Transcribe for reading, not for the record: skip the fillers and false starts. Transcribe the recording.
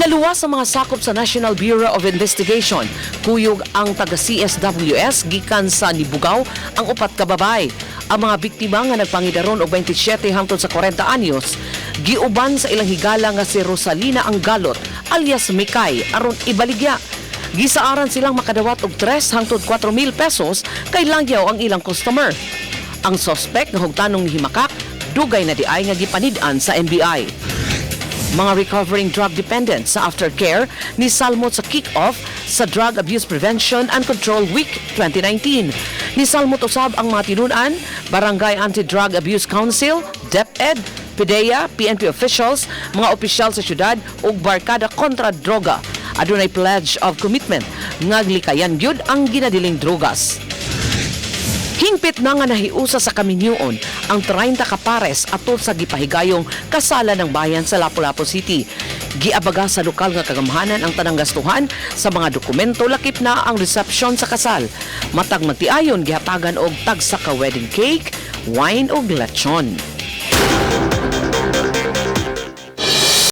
Ikaluwa sa mga sakop sa National Bureau of Investigation, kuyog ang taga-CSWS gikan sa Nibugaw ang 4 ka babay. Ang mga biktima nga nagpangidaron og 27 hangtod sa 40 anyos, giuban sa ilang higala nga si Rosalina Anggalot alias Mikay aron ibaligya. Gisaaran silang makadawat og 3 hangtod 4,000 pesos kay langyaw ang ilang customer. Ang suspect nga hugtanong ni Himakak, dugay na diay nga gipanid-an sa NBI. Mga recovering drug dependents sa aftercare ni salmot sa kick-off sa Drug Abuse Prevention and Control Week 2019. Ni salmot usab ang mga tinunan, Barangay Anti-Drug Abuse Council, DepEd, PDEA, PNP officials, mga opisyal sa syudad ug barkada kontra droga. Adunay pledge of commitment nga likayan gyud ang ginadiling drogas. Hingpit na nga nahiusa sa Kaminyoon ang 30 ka pares atol sa gipahigayong kasalan ng bayan sa Lapu-Lapu City. Giabaga sa lokal nga kagamhanan ang tanang gastuhan sa mga dokumento, lakip na ang reception sa kasal. Matag magtiayon gihatagan og tagsa ka wedding cake, wine ug lechon.